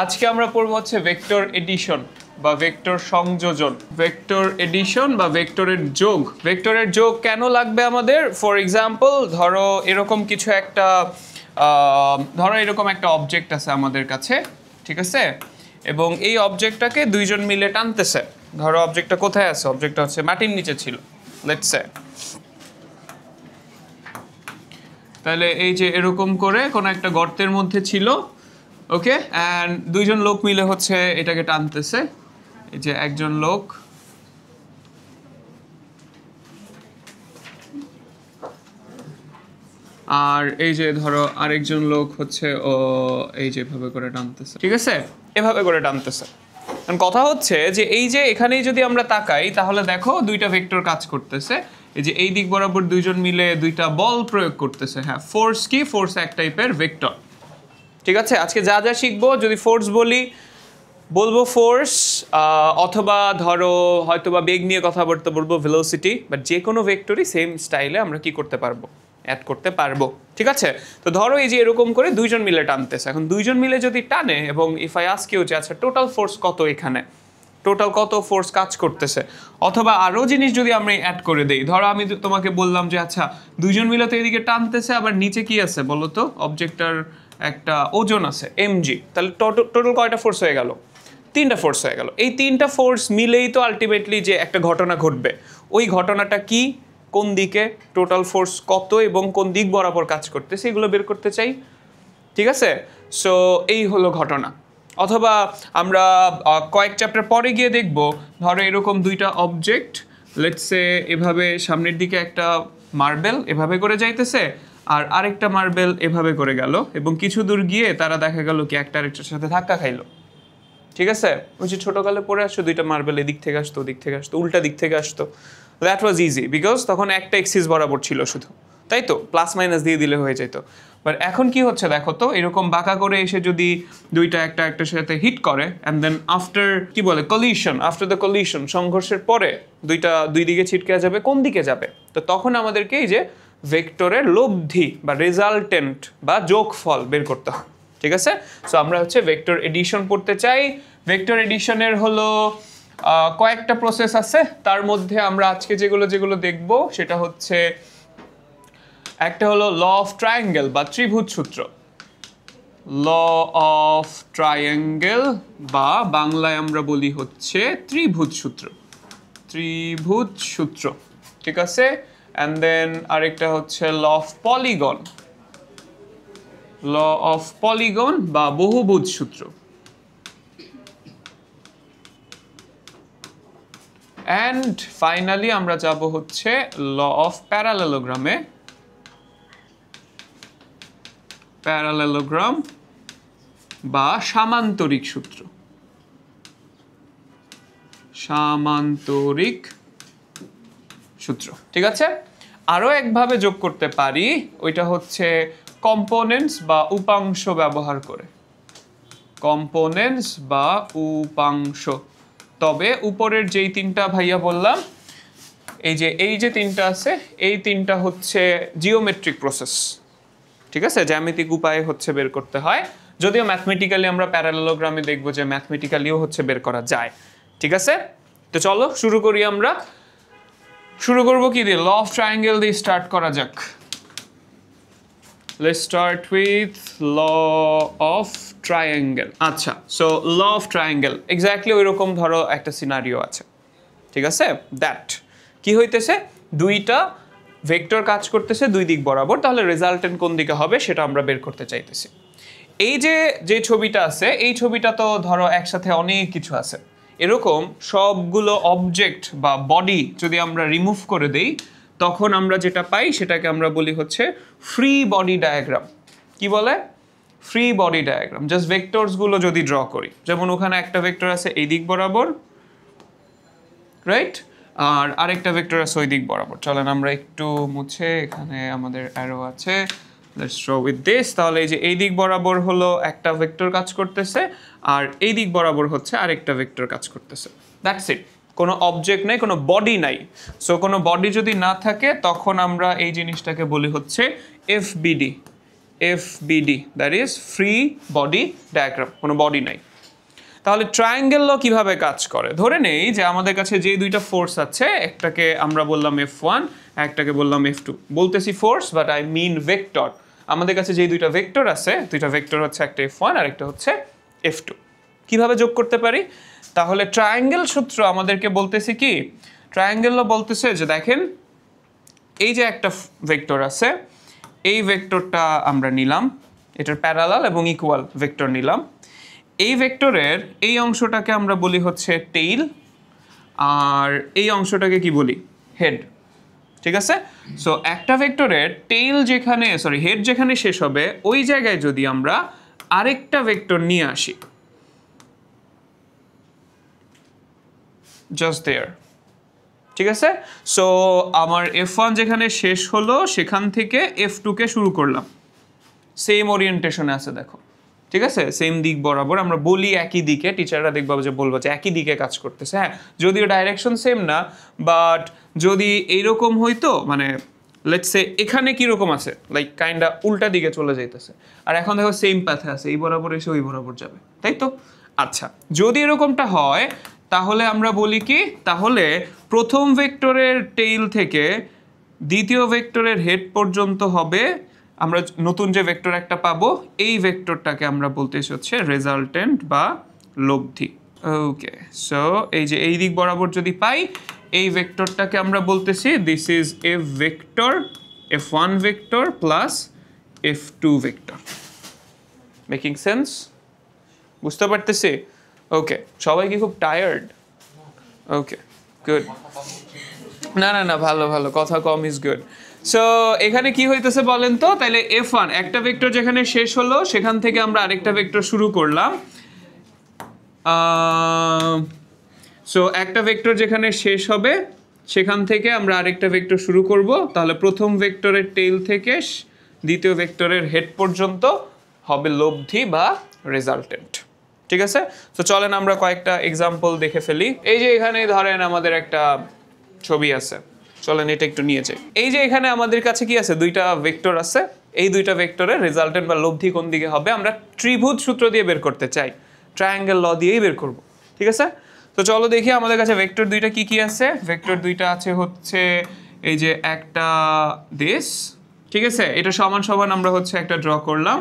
আজকে আমরা পড়ব হচ্ছে ভেক্টর এডিশন বা ভেক্টর সংযোজন। ভেক্টর এডিশন বা ভেক্টরের যোগ। ভেক্টরের যোগ কেন লাগবে আমাদের? ফর এক্সাম্পল ধরো এরকম কিছু একটা অবজেক্ট আছে আমাদের কাছে, ঠিক আছে? এবং এই অবজেক্টটাকে দুইজন মিলে টানতেছে। ধরো অবজেক্টটা কোথায় আছে? অবজেক্টটা হচ্ছে মাটির নিচে ছিল, লেটস সে। তাহলে এই যে এরকম করে কোনো একটা গর্তের মধ্যে ছিল, ওকে, অ্যান্ড দুইজন লোক মিলে হচ্ছে এটাকে টানতেছে। এই যে একজন লোক আর এই যে ধরো আরেকজন লোক হচ্ছে ও এই যে এভাবে করে টানতেছে, ঠিক আছে? এভাবে করে টানতেছে। কথা হচ্ছে যে এই যে এখানেই যদি আমরা তাকাই তাহলে দেখো দুইটা ভেক্টর কাজ করতেছে। এই যে এই দিক বরাবর দুইজন মিলে দুইটা বল প্রয়োগ করতেছে। হ্যাঁ, ফোর্স কি? ফোর্স এক টাইপের ভেক্টর, ঠিক আছে? আজকে যা যা শিখবো, যদি ফোর্স বলবো ফোর্স, অথবা ধরো হয়তোবা বেগ নিয়ে কথাবার্তা বলবো, ভেলোসিটি, বাট যে কোনো ভেক্টরই সেম স্টাইলে আমরা কি করতে পারবো? অ্যাড করতে পারবো, ঠিক আছে? তো ধরো এই যে এরকম করে দুইজন মিলে টানতেছে। এখন দুইজন মিলে যদি টানে এবং ইফ আই আস্ক ইউ যে আচ্ছা টোটাল ফোর্স কত, এখানে টোটাল কত ফোর্স কাজ করতেছে, অথবা আরও জিনিস যদি আমরা অ্যাড করে দেই, ধরো আমি তোমাকে বললাম যে আচ্ছা দুইজন মিলে তো এদিকে টানতেছে, আবার নিচে কি আছে বলো তো? অবজেক্টটার একটা ওজন আছে mg, তাহলে টোটাল কয়টা ফোর্স হয়ে গেল? তিনটা ফোর্স হয়ে গেল। এই তিনটা ফোর্স মিলেই তো আলটিমেটলি যে একটা ঘটনা ঘটবে, ওই ঘটনাটা কি, কোন দিকে, টোটাল ফোর্স কত এবং কোন দিক বরাবর কাজ করতেছে, এগুলো বের করতে চাই, ঠিক আছে? সো এই হলো ঘটনা। অথবা আমরা কয়েক চ্যাপ্টার পরে গিয়ে দেখব, ধরো এরকম দুইটা অবজেক্ট, লেটস সে এভাবে সামনের দিকে একটা মার্বেল এভাবে করে যাইতেছে, আর আরেকটা মার্বেল এভাবে করে গেল, এবং কিছু দূর গিয়ে তারা দেখা গেল কি একটা আরেকটার সাথে ধাক্কা খাইলো, ঠিক আছে? ওই যে ছোটোকালে পড়ে আসতো দুইটা মার্বেল এদিক থেকে আসতো, ওদিক থেকে আসতো, উল্টা দিক থেকে আসতো। দ্যাট ওয়াজ ইজি বিকজ তখন একটা এক্সিস বরাবর ছিল শুধু, তাই তো? প্লাস মাইনাস দিয়ে দিলে হয়ে যেত। বাট এখন কি হচ্ছে দেখো তো, এরকম বাঁকা করে এসে যদি দুইটা একটার সাথে হিট করে, অ্যান্ড দেন আফটার কি বলে কলিশন, আফটার দ্য কলিশন, সংঘর্ষের পরে দুই দিকে ছিটকে যাবে, কোন দিকে যাবে? তো তখন আমাদেরকে এই যে ভেক্টরের লব্ধি বা রেজাল্টেন্ট বা যোগফল বের করতে হয়, ঠিক আছে? সো আমরা হচ্ছে ভেক্টর এডিশন পড়তে চাই। ভেক্টর এডিশনের হলো কয়েকটা প্রসেস আছে, তার মধ্যে আমরা আজকে যেগুলো দেখব সেটা হচ্ছে একটা হলো ল অফ ট্রায়াঙ্গেল বা ত্রিভুজ সূত্র। ল অফ ট্রায়াঙ্গেল বা বাংলায় আমরা বলি হচ্ছে ত্রিভুজ সূত্র। ত্রিভুজ সূত্র, ঠিক আছে? অ্যান্ড দেন আরেকটা হচ্ছে law of polygon. Law of polygon বা বহুভুজ সূত্র। অ্যান্ড ফাইনালি আমরা যাব হচ্ছে ল অফ প্যারালেলোগ্রামে। প্যারালেলোগ্রাম বা সামান্তরিক সূত্র। সামান্তরিক সূত্র, ঠিক আছে? আরও একভাবে যোগ করতে পারি, ওইটা হচ্ছে কম্পোনেন্টস বা উপাংশ ব্যবহার করে। কম্পোনেন্টস বা উপাংশ। তবে উপরের যেই তিনটা ভাইয়া বললাম, এই যে তিনটা আছে, এই তিনটা হচ্ছে জিওমেট্রিক প্রসেস, ঠিক আছে? জ্যামিতিক উপায়ে হচ্ছে বের করতে হয়, যদিও ম্যাথমেটিক্যালি আমরা প্যারালেলোগ্রামে দেখবো যে ম্যাথমেটিক্যালিও হচ্ছে বের করা যায়, ঠিক আছে? তো চলো শুরু করি। আমরা শুরু করবো কি দিয়ে? ল অফ ট্রায়াঙ্গেল দিয়ে স্টার্ট করা যাক। Let's start with law of triangle. আচ্ছা, so law of triangle exactly ওইরকম ধরো একটা সিনারিও আছে, ঠিক আছে? দ্যাট কি হইতেছে, দুইটা ভেক্টর কাজ করতেছে দুই দিক বরাবর, তাহলে রেজাল্টেন্ট কোন দিকে হবে সেটা আমরা বের করতে চাইতেছি। এই যে ছবিটা আছে, এই ছবিটা তো ধরো একসাথে অনেক কিছু আছে, এরকম সবগুলো অবজেক্ট বা বডি যদি আমরা রিমুভ করে দেই, তখন আমরা যেটা পাই সেটাকে আমরা বলি হচ্ছে ফ্রি বডি ডায়াগ্রাম। কি বলে? Free body diagram. জাস্ট ভেক্টরসগুলো যদি ড্র করি, যেমন ওখানে একটা ভেক্টর আছে এই দিক বরাবর, রাইট, আর আরেকটা ভেক্টর আছে ওই দিক বরাবর। চলেন আমরা একটু মুছে, এখানে আমাদের অ্যারো আছে, লেটস ড্র উইথ দিস। তাহলে এই যে এই দিক বরাবর হলো একটা ভেক্টর কাজ করতেছে, আর এই দিক বরাবর হচ্ছে আরেকটা ভেক্টর কাজ করতেছে। That's it. কোনো অবজেক্ট নাই, কোনো বডি নাই। সো কোনো বডি যদি না থাকে তখন আমরা এই জিনিসটাকে বলি হচ্ছে এফবিডি। FBD, that is free body diagram, কোনো বডি নাই। তাহলে ট্রায়াঙ্গেল ল কিভাবে কাজ করে? ধরে নেই যে আমাদের কাছে যে দুইটা ফোর্স আছে, একটাকে আমরা বললাম F1, একটাকে বললাম F2। বলতেছি force but I mean vector. আমাদের কাছে যে দুইটা ভেক্টর আছে, দুইটা ভেক্টর হচ্ছে একটা F1 আর একটা হচ্ছে F2। কিভাবে যোগ করতে পারি? তাহলে ট্রায়াঙ্গেল সূত্র আমাদেরকে বলতেছে কি, ট্রায়াঙ্গেল ল বলতেছে যে দেখেন এই যে একটা ভেক্টর আছে, এই ভেক্টরটা আমরা নিলাম, এটার প্যারালাল এবং ইকুয়াল ভেক্টর নিলাম। এই ভেক্টরের এই অংশটাকে আমরা বলি হচ্ছে টেইল, আর এই অংশটাকে কি বলি? হেড। ঠিক আছে? সো একটা ভেক্টরের টেইল যেখানে, সরি হেড যেখানে শেষ হবে, ওই জায়গায় যদি আমরা আরেকটা ভেক্টর নিয়ে আসি, জাস্ট দেয়ার। ঠিক আছে? সো আমার F1 যেখানে শেষ হলো সেখান থেকে F2 কে শুরু করলাম, সেম ওরিয়েন্টেশনে আছে দেখো। ঠিক আছে? সেম দিক বরাবর, আমরা বলি একই দিকে, টিচাররা দেখবা যে বলবো যে একই দিকে কাজ করতেছে। হ্যাঁ, যদিও ডাইরেকশন সেম না, বাট যদি এইরকম হইতো, মানে লেটস সে এখানে কিরকম আছে, লাইক কাইন্ডা উল্টা দিকে চলে যাইতেছে, আর এখন দেখো সেম পাথে আছে, এই বরাবর এসে ওই বরাবর যাবে, তাই তো? আচ্ছা, যদি এরকমটা হয় তাহলে আমরা বলি কি, তাহলে প্রথম ভেক্টরের টেইল থেকে দ্বিতীয় ভেক্টরের হেড পর্যন্ত হবে, আমরা নতুন যে ভেক্টর একটা পাবো, এই ভেক্টরটাকে আমরা বলতেছি হচ্ছে রেজাল্টেন্ট বা লব্ধি। ওকে, সো এই যে এই দিক বরাবর যদি পাই, এই ভেক্টরটাকে আমরা বলতেছি this is a vector, F1 vector plus F2 vector. Making sense? বুঝতে পারতেছি? ওকে, সবাই কি খুব টায়ার্ড? ওকে, গুড। না না না, ভালো ভালো, কথা কম ইজ গুড। সো এখানে কি হইতেছে বলেন তো? তাহলে F1 একটা ভেক্টর যেখানে শেষ হলো সেখান থেকে আমরা আরেকটা ভেক্টর শুরু করলাম। সো একটা ভেক্টর যেখানে শেষ হবে সেখান থেকে আমরা আরেকটা ভেক্টর শুরু করব। তাহলে প্রথম ভেক্টরের টেইল থেকে দ্বিতীয় ভেক্টরের হেড পর্যন্ত হবে লব্ধি বা রেজাল্টেন্ট। ঠিক আছে? তো চলেন আমরা কয়েকটা এক্সাম্পল দেখে ফেলি। এই যে এখানে ধরেন আমাদের একটা ছবি আছে, চলেন এটা একটু নিয়ে যাই। এই যে এখানে আমাদের কাছে কি আছে, দুইটা ভেক্টর আছে। এই দুইটা ভেক্টরের রেজাল্টেন্ট বা লব্ধি কোন দিকে হবে আমরা ত্রিভুজ সূত্র দিয়ে বের করতে চাই, ট্রায়াঙ্গেল ল দিয়েই বের করব। ঠিক আছে? তো চলো দেখি আমাদের কাছে ভেক্টর দুইটা কি কি আছে। ভেক্টর দুইটা আছে হচ্ছে এই যে একটা দেশ, ঠিক আছে, এটা সমান সমান আমরা হচ্ছে একটা ড্র করলাম,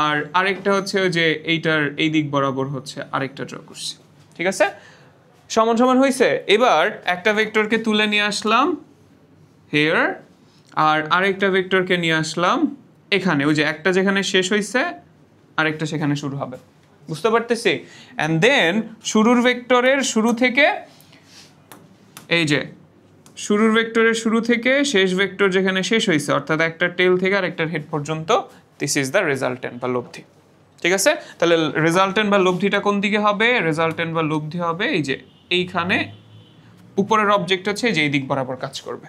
আর আরেকটা হচ্ছে যে এইটার এই দিক বরাবর হচ্ছে আরেকটা ড্র করছি। ঠিক আছে? সমান সমান হয়েছে। এবার একটা ভেক্টরকে তুলে নিয়ে আসলাম হেয়ার, আর আরেকটা ভেক্টরকে নিয়ে আসলাম এখানে, ওই যে একটা যেখানে শেষ হয়েছে আরেকটা সেখানে শুরু হবে। বুঝতে পারতেছি? অ্যান্ড দেন শুরুর ভেক্টরের শুরু থেকে, এই যে শুরুর ভেক্টরের শুরু থেকে শেষ ভেক্টর যেখানে শেষ হয়েছে, অর্থাৎ একটা টেল থেকে আরেকটার হেড পর্যন্ত, দিস ইজ দ্য রেজাল্টেন্ট বা লব্ধি। ঠিক আছে? তাহলে রেজাল্টেন্ট বা লব্ধিটা কোন দিকে হবে? রেজাল্টেন্ট বা লব্ধি হবে এই যে এইখানে, উপরের অবজেক্ট হচ্ছে যে এই দিক বরাবর কাজ করবে।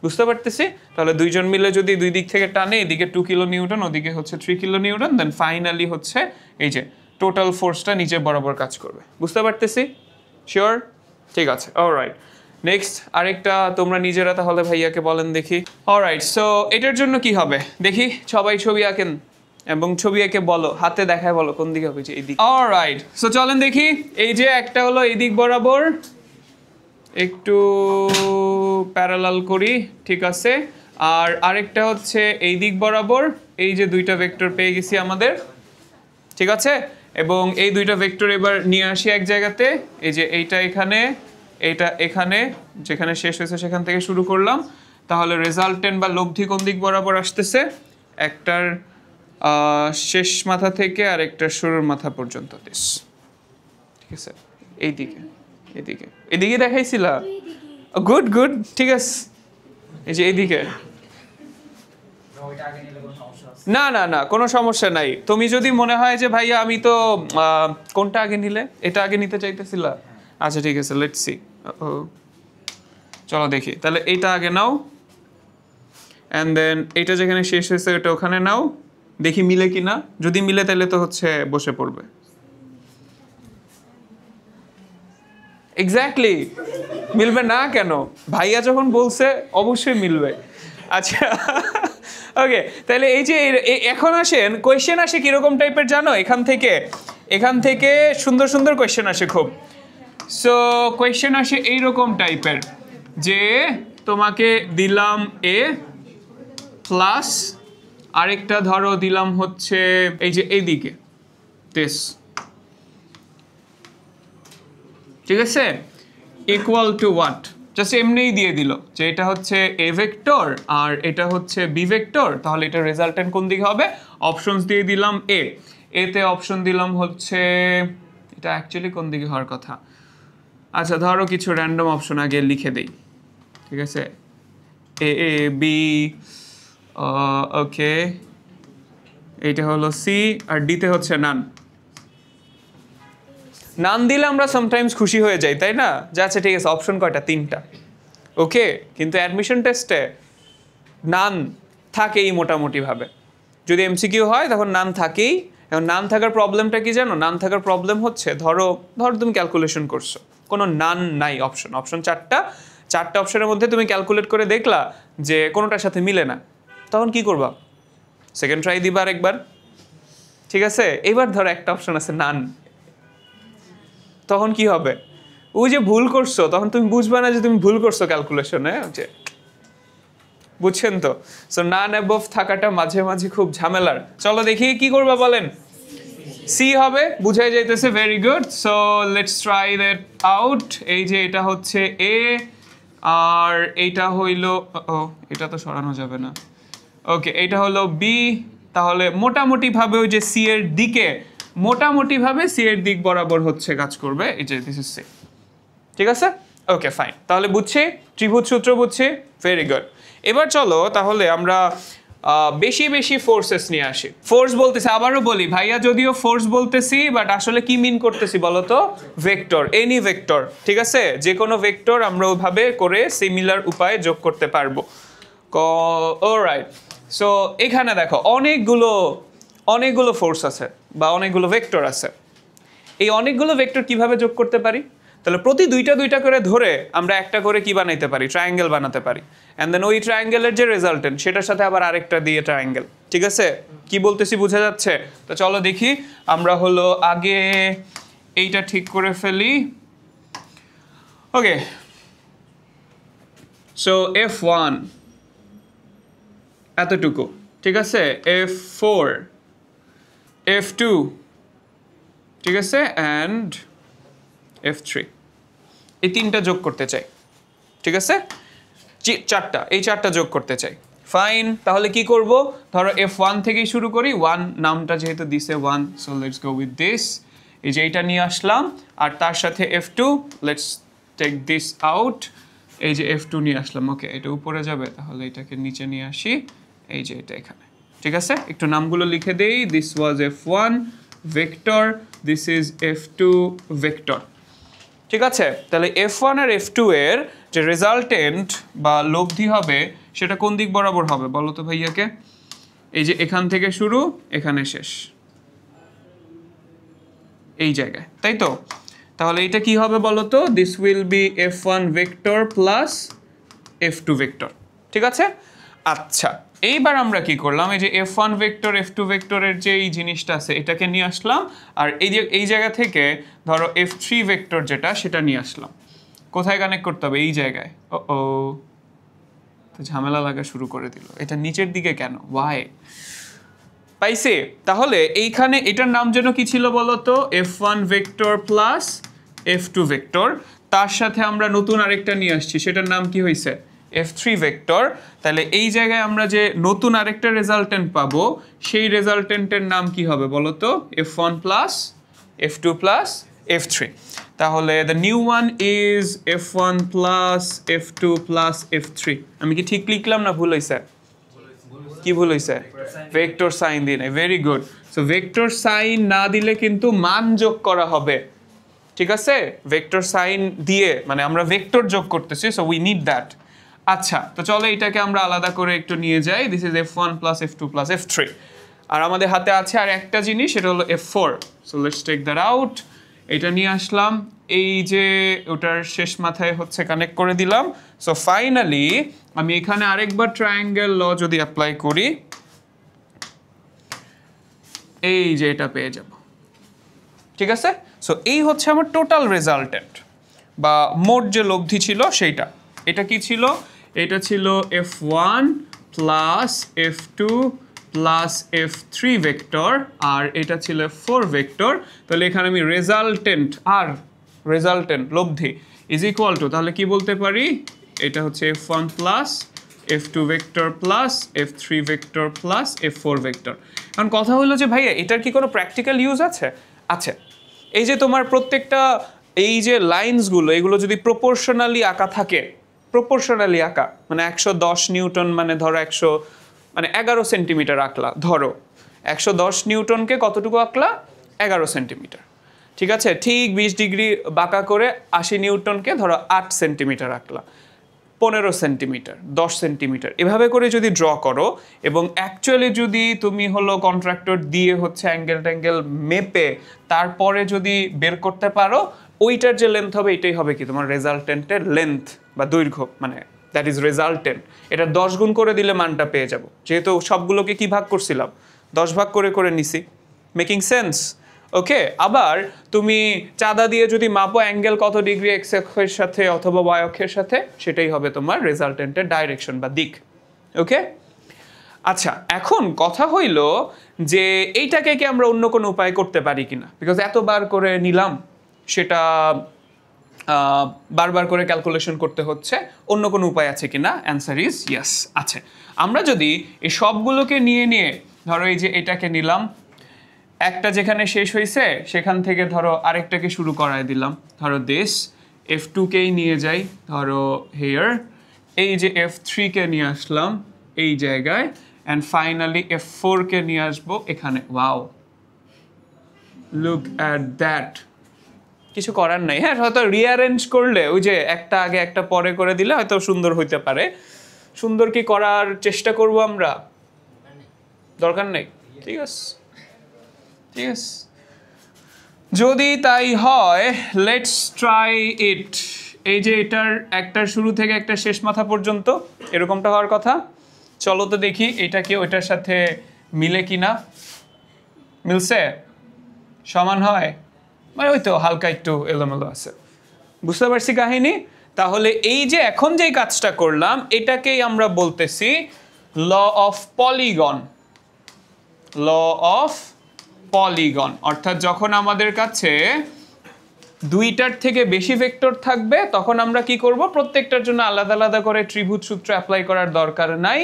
বুঝতে পারতেছি? তাহলে দুইজন মিলে যদি দুই দিক থেকে টানে, এদিকে 2 কিলো নিউটন, ওদিকে হচ্ছে 3 কিলো নিউটন, দেন ফাইনালি হচ্ছে এই যে টোটাল ফোর্সটা নিচে বরাবর কাজ করবে। বুঝতে পারতেছি? শিওর? ঠিক আছে, অলরাইট। নেক্সট আরেকটা তোমরা নিজেরা তাহলে ভাইয়াকে বলেন দেখি। অলরাইট, সো এটার জন্য কি হবে দেখি, সবাই ছবি আঁকেন এবং ছবি এঁকে বলো, হাতে দেখায় বলো কোন দিকে হবে, যে এই দিক। অলরাইট, সো চলেন দেখি। এই যে একটা হলো এই দিক বরাবর, একটু প্যারালাল করি, ঠিক আছে, আর আরেকটা হচ্ছে এই দিক বরাবর। এই যে দুইটা ভেক্টর পেয়ে গেছি আমাদের, ঠিক আছে, এবং এই দুইটা ভেক্টর এবার নিয়ে আসি এক জায়গাতে। এই যে এইটা এখানে, এইটা এখানে, যেখানে শেষ হয়েছে সেখান থেকে শুরু করলাম। তাহলে রেজাল্টেন্ট বা লব্ধি কোন দিক বরাবর আসতেছে? একটার শেষ মাথা থেকে আর একটার শুরুর মাথা পর্যন্ত দিস। ঠিক আছে, এইদিকে, এদিকে, এদিকে দেখাইছিলা? গুড গুড, ঠিক আছে। এই যে এইদিকে, না না না, কোনো সমস্যা নাই। তুমি যদি মনে হয় যে ভাইয়া আমি তো কোনটা আগে নিলে, এটা আগে নিতে চাইতেছিলা, আচ্ছা ঠিক আছে, লেটস সি। চলো দেখি, তাহলে এইটা আগে নাও, অ্যান্ড দেন এইটা যেখানে শেষ হয়েছে ওটা ওখানে নাও, দেখি মিলে কি না। যদি মিলে তাহলে তো হচ্ছে বসে পড়বে। এক্স্যাক্টলি, মিলবে না কেন? ভাইয়া যখন বলছে অবশ্যই মিলবে। আচ্ছা ওকে, তাহলে এই যে এখন আসেন কোয়েশ্চেন আসে কিরকম টাইপের জানো, এখান থেকে সুন্দর সুন্দর কোয়েশ্চেন আসে খুব। সো কোয়েশ্চেন আসে এইরকম টাইপের যে তোমাকে দিলাম এ প্লাস আরেকটা ধরো দিলাম হচ্ছে এই যে এইদিকে দিস, ঠিক আছে, ইকুয়াল টু হোয়াট, জাস্ট এমনিই দিয়ে দিল যে এটা হচ্ছে এ ভেক্টর আর এটা হচ্ছে বি ভেক্টর, তাহলে এটা রেজাল্টেন্ট কোন দিকে হবে, অপশনস দিয়ে দিলাম এতে অপশন দিলাম হচ্ছে এটা অ্যাকচুয়ালি কোন দিকে হওয়ার কথা। আচ্ছা ধরো কিছু র্যান্ডম অপশন আগে লিখে দেই, ঠিক আছে, এ বি, ওকে, এইটা হলো সি আর ডিতে হচ্ছে নান দিলে আমরা সামটাইমস খুশি হয়ে যাই, তাই না, যে আচ্ছা ঠিক আছে অপশন কয়টা, 3টা, ওকে, কিন্তু অ্যাডমিশন টেস্টে নান থাকেই মোটামুটিভাবে, যদি এমসিকিউ হয় তখন নান থাকেই। এখন নান থাকার প্রবলেমটা কি জানো, নান থাকার প্রবলেম হচ্ছে ধরো তুমি ক্যালকুলেশন করছো, কোনো নান নাই, অপশন চারটা অপশনের মধ্যে তুমি ক্যালকুলেট করে দেখলা যে কোনোটার সাথে মিলে না, তখন কি করবা, সেকেন্ড ট্রাই দিবা আরেকবার, ঠিক আছে, এবার ধরো একটা অপশন আছে নান, তখন কি হবে, ওই যে ভুল করছো তখন তুমি বুঝবা না যে তুমি ভুল করছো ক্যালকুলেশনে, বুঝছেন তো। সো নান অ্যাবভ থাকাটা মাঝে মাঝে খুব ঝামেলার। চলো দেখি কি করবা বলেন, সি হবে, বুঝাই যাইতেছে, very good. So let's try that out. এই যে এটা হচ্ছে এ আর এইটা হইলো, এটা তো সরানো যাবে না, ওকে, এইটা হলো বি, তাহলে মোটামুটিভাবে ওই যে সি এর দিকে, মোটামুটিভাবে সি এর দিক বরাবর হচ্ছে কাজ করবে, এই যে দিস ইজ সি, ঠিক আছে, ওকে ফাইন, তাহলে বুঝছি, ত্রিভুজ সূত্র বুঝছি, ভেরি গুড। এবার চলো তাহলে আমরা বেশি বেশি ফোর্সেস নিয়ে আসি। ফোর্স বলতেছি, আবারও বলি ভাইয়া, যদিও ফোর্স বলতেছি বাট আসলে কি মিন করতেছি বলো তো, ভেক্টর, এনি ভেক্টর, ঠিক আছে, যে কোনো ভেক্টর আমরা ওইভাবে করে সিমিলার উপায়ে যোগ করতে পারবো। অলরাইট, সো এখানে দেখো অনেকগুলো ফোর্স আছে বা অনেকগুলো ভেক্টর আছে। এই অনেকগুলো ভেক্টর কিভাবে যোগ করতে পারি, তাহলে প্রতি দুইটা করে ধরে আমরা একটা করে কি বানাইতে পারি, ট্রায়াঙ্গেল বানাতে পারি, অ্যান্ড দেন ওই ট্রায়াঙ্গেলের যে রেজাল্টেন্ট সেটার সাথে আবার আরেকটা দিয়ে ট্রায়াঙ্গেল, ঠিক আছে, কি বলতেছি বোঝা যাচ্ছে। তো চলো দেখি, আমরা হলো আগে এইটা ঠিক করে ফেলি, ওকে, সো F1 এতটুকু, ঠিক আছে, F4, F2, ঠিক আছে, অ্যান্ড F3, এই 3টা যোগ করতে চাই, ঠিক আছে, এই চারটা যোগ করতে চাই, ফাইন। তাহলে কি করব, ধরো F1 থেকেই শুরু করি, 1 নামটা যেহেতু দিছে 1, so let's go with this, এই যে এইটা নিয়ে আসলাম, আর তার সাথে F2, let's take this out, এই যে F2 নিয়ে আসলাম, ওকে, এটা উপরে যাবে, তাহলে এটাকে নিচে নিয়ে আসি, এই যে এটা এখানে, ঠিক আছে, একটু নামগুলো লিখে দেই, this was F1 vector, this is F2 vector, ঠিক আছে। তাহলে F1 আর F2 এর যে রেজাল্টেন্ট বা লব্ধি হবে সেটা কোন দিক বরাবর হবে বলো তো ভাইয়াকে, এই যে এখান থেকে শুরু এখানে শেষ, এই জায়গায়, তাই তো, তাহলে এটা কি হবে বলো তো, this will be F1 vector plus F2 vector, ঠিক আছে। আচ্ছা, এইবার আমরা কি করলাম, এই যে F1 ভেক্টর F2 ভেক্টরের যে এই জিনিসটা আছে এটাকে নিয়ে আসলাম, আর এই জায়গা থেকে ধরো F3 ভেক্টর যেটা সেটা নিয়ে আসলাম, কোথায় কানেক্ট করতে হবে, এই জায়গায়, ও তো ঝামেলা লাগা শুরু করে দিল, এটা নিচের দিকে কেন, ওয়াই পাইছে। তাহলে এইখানে এটার নাম যেন কি ছিল বলো তো, F1 vector plus F2 vector, তার সাথে আমরা নতুন আরেকটা নিয়ে আসছি, সেটার নাম কি হয়েছে, F3 ভেক্টর। তাহলে এই জায়গায় আমরা যে নতুন আরেকটা রেজাল্টেন্ট পাবো সেই রেজাল্টেন্টের নাম কি হবে বলো তো, F1 plus F2 plus F3। তাহলে the new one is F1 plus F2 plus F3। আমি কি ঠিক লিখলাম না ভুল হয়েছে, কি ভুল হয়েছে, ভেক্টর সাইন দিই নাই, very good. So vector sign না দিলে কিন্তু মান যোগ করা হবে, ঠিক আছে, ভেক্টর সাইন দিয়ে মানে আমরা ভেক্টর যোগ করতেছি, সো উই নিড দ্যাট। আচ্ছা, তো চলো এটাকে আমরা আলাদা করে একটু নিয়ে যাই, this is F1 plus F2 plus F3, আর আমাদের হাতে আছে আর একটা জিনিস, সেটা হলো F4, so let's take that out, এটা নিয়ে আসলাম, এই যে ওটার শেষ মাথায় হচ্ছে কানেক্ট করে দিলাম, সো ফাইনালি আমি এখানে আরেকবার ট্রায়াঙ্গেল ল যদি অ্যাপ্লাই করি, এই যে এটা পেয়ে যাব। ঠিক আছে, সো এই হচ্ছে আমার টোটাল রেজাল্টেন্ট বা মোট যে লব্ধি ছিল সেইটা। এটা কি ছিল? এটা ছিল f1 plus f2 plus f3 vector, আর এটা ছিল f4 ভেক্টর। তাহলে এখানে আমি রেজাল্টেন্ট লব্ধি ইজ ইকুয়াল টু, তাহলে কি বলতে পারি? এটা হচ্ছে f1 plus f2 vector plus f3 vector plus f4 vector. কারণ কথা হলো যে ভাইয়া এটার কি কোনো প্র্যাকটিক্যাল ইউজ আছে? আছে। এই যে তোমার প্রত্যেকটা এই যে লাইন্সগুলো, এগুলো যদি প্রপোর্শনালি আঁকা থাকে, প্রপোর্শনালি আঁকা মানে 110 নিউটন মানে ধরো 11 সেন্টিমিটার আঁকলা, ধরো 110 নিউটনকে কতটুকু আঁকলা? 11 সেন্টিমিটার। ঠিক আছে, ঠিক 20 ডিগ্রি বাঁকা করে 80 নিউটনকে ধরো 8 সেন্টিমিটার আঁকলা, 15 সেন্টিমিটার, 10 সেন্টিমিটার, এভাবে করে যদি ড্র করো এবং অ্যাকচুয়ালি যদি তুমি হলো কন্ট্রাক্টর দিয়ে হচ্ছে অ্যাঙ্গেল মেপে তারপরে যদি বের করতে পারো, ওইটার যে লেন্থ হবে এটাই হবে কি তোমার রেজাল্টেন্টের লেন্থ বা দৈর্ঘ্য, মানে দ্যাট ইজ রেজাল্টেন্ট। এটা 10 গুণ করে দিলে মানটা পেয়ে যাব, যেহেতু সবগুলোকে কি ভাগ করছিলাম? 10 ভাগ করে নিছি। Making sense? ওকে। আবার তুমি চাঁদা দিয়ে যদি মাপো অ্যাঙ্গেল কত ডিগ্রি এক্স অক্ষের সাথে অথবা ওয়াই অক্ষের সাথে, সেটাই হবে তোমার রেজাল্টেন্টের ডাইরেকশন বা দিক। ওকে, আচ্ছা এখন কথা হইল যে এইটাকে কি আমরা অন্য কোনো উপায় করতে পারি কিনা, বিকজ এতবার করে নিলাম সেটা বারবার করে ক্যালকুলেশন করতে হচ্ছে, অন্য কোনো উপায় আছে কিনা? অ্যান্সার ইজ ইয়েস, আছে। আমরা যদি এই সবগুলোকে নিয়ে ধরো এই যে এটাকে নিলাম, একটা যেখানে শেষ হয়েছে সেখান থেকে ধরো আরেকটাকে শুরু করায় দিলাম, ধরো দিস f2কেই নিয়ে যাই ধরো হেয়ার, এই যে f3কে নিয়ে আসলাম এই জায়গায়, অ্যান্ড ফাইনালি f4কে নিয়ে আসবো এখানে। Wow, look at that. কিছু করার নাই, হ্যাঁ হয়তো রিঅ্যারেঞ্জ করলে ওই যে একটা আগে একটা পরে করে দিলে হয়তো সুন্দর হইতে পারে। সুন্দর কি করার চেষ্টা করব আমরা? দরকার নেই। ঠিক আছে, ঠিক আছে, যদি তাই হয় লেটস ট্রাই ইট। এই যে এটার একটার শুরু থেকে একটা শেষ মাথা পর্যন্ত এরকমটা হওয়ার কথা। চলো তো দেখি এটা কি ওইটার সাথে মিলে কিনা। মিলছে? সমান হয়? মানে ওই তো হালকা একটু এলোমেলো আছে। বুঝতে পারছি কাহিনী? তাহলে এই যে এখন যেই কাজটা করলাম এটাকেই আমরা বলতেছি law of polygon. Law of polygon, অর্থাৎ যখন আমাদের কাছে দুইটার থেকে বেশি ভেক্টর থাকবে তখন আমরা কি করব? প্রত্যেকটার জন্য আলাদা আলাদা করে ত্রিভুজ সূত্র অ্যাপ্লাই করার দরকার নাই,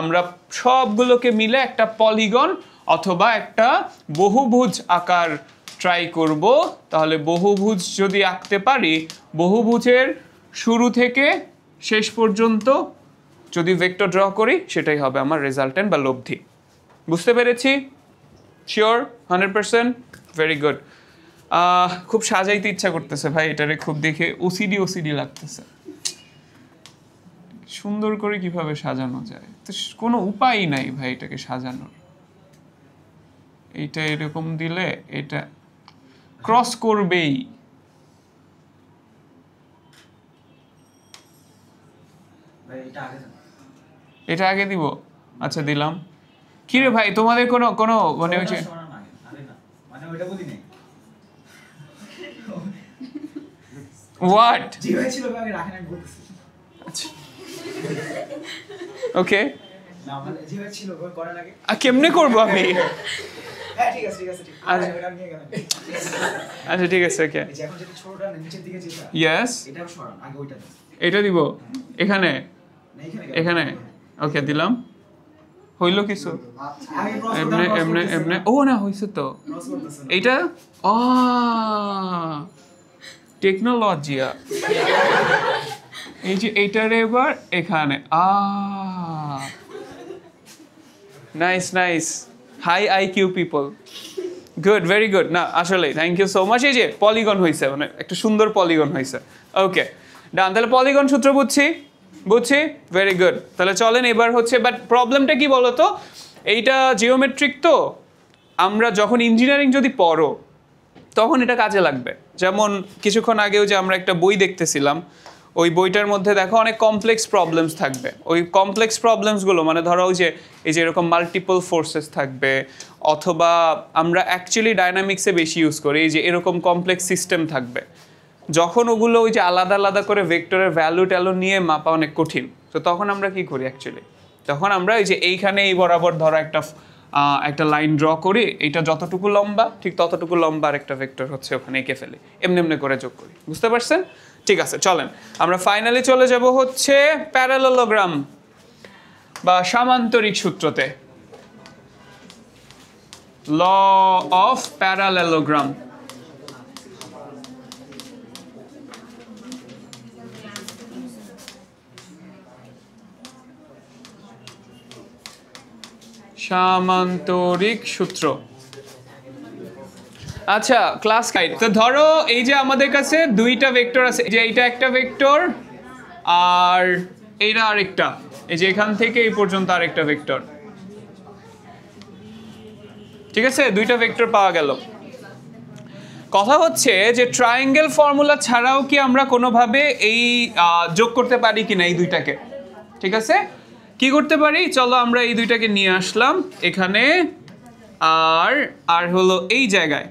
আমরা সবগুলোকে মিলে একটা পলিগন অথবা একটা বহুভুজ আকার ট্রাই করব। তাহলে বহুভুজ যদি আঁকতে পারি, বহুভুজের শুরু থেকে শেষ পর্যন্ত যদি ভেক্টর ড্র করি সেটাই হবে আমার রেজাল্টেন্ট বা লব্ধি। বুঝতে পেরেছি? শিওর? 100%? Very good. খুব সাজাইতে ইচ্ছা করতেছে ভাই, এটারে খুব দেখে ওসিডি লাগতেছে। সুন্দর করে কিভাবে সাজানো যায়? তো কোনো উপায় নাই ভাই এটাকে সাজানোর। এইটা এরকম দিলে এটা ক্রস করবেই। এটা আগে দিব? আচ্ছা দিলাম। কি রে ভাই তোমাদের কোনো কোনো মানে ওই যে হোয়াট ওকে কেমনে করবো আমি? আচ্ছা ঠিক আছে ওকে ইয়েস এটা দিব এখানে এখানে ওকে দিলাম। হইল কিছু? এমনে এমনে এমনে ও না হইছে তো এইটা। টেকনোলজিয়া। এই যে এইটার এবার এখানে nice nice, high IQ people, good, very good. না আসলে থ্যাংক ইউ সো মাচ। এই যে পলিগন হয়েছে, মানে একটা সুন্দর পলিগন হয়েছে। ওকে ডান, তাহলে পলিগন সূত্র বুঝছি, ভেরি গুড। তাহলে চলেন এবার হচ্ছে, বাট প্রবলেমটা কি বলতো, এইটা জিওমেট্রিক তো, আমরা যখন ইঞ্জিনিয়ারিং যদি পড়ো তখন এটা কাজে লাগবে। যেমন কিছুক্ষণ আগেও যে আমরা একটা বই দেখতেছিলাম, ওই বইটার মধ্যে দেখো অনেক কমপ্লেক্স প্রবলেমস থাকবে। ওই কমপ্লেক্স প্রবলেমসগুলো মানে ধরো ওই যে এই যে এরকম মাল্টিপল ফোর্সেস থাকবে, অথবা আমরা অ্যাকচুয়ালি ডায়নামিক্সে বেশি ইউজ করি এই যে এরকম কমপ্লেক্স সিস্টেম থাকবে। যখন ওগুলো ওই যে আলাদা আলাদা করে ভেক্টরের ভ্যালু ট্যালু নিয়ে মাপা অনেক কঠিন, তো তখন আমরা কি করি অ্যাকচুয়ালি, তখন আমরা এই যে এইখানে এই বরাবর ধরো একটা লাইন ড্র করি, এটা যতটুকু লম্বা ঠিক ততটুকু লম্বা আর একটা ভেক্টর হচ্ছে ওখানে এঁকে ফেলি, এমনি এমনি করে যোগ করি। বুঝতে পারছেন? ঠিক আছে, চলেন আমরা ফাইনালি চলে যাব হচ্ছে প্যারালেলোগ্রাম বা সামান্তরিক সূত্রতে, ল অফ প্যারালেলোগ্রাম। সামান্তরিক সূত্র। আচ্ছা ক্লাস গাইড, তো ধরো এই যে আমাদের কাছে দুইটা ভেক্টর আছে, যে এইটা একটা ভেক্টর আর এইটা আরেকটা, এই যে এখান থেকে এই পর্যন্ত আরেকটা ভেক্টর। ঠিক আছে, দুইটা ভেক্টর পাওয়া গেল। কথা হচ্ছে যে ট্রায়াঙ্গেল ফর্মুলা ছাড়াও কি আমরা কোনোভাবে এই যোগ করতে পারি কিনা এই দুইটাকে? ঠিক আছে, কি করতে পারি, চলো আমরা এই দুইটাকে নিয়ে আসলাম এখানে আর হলো এই জায়গায়।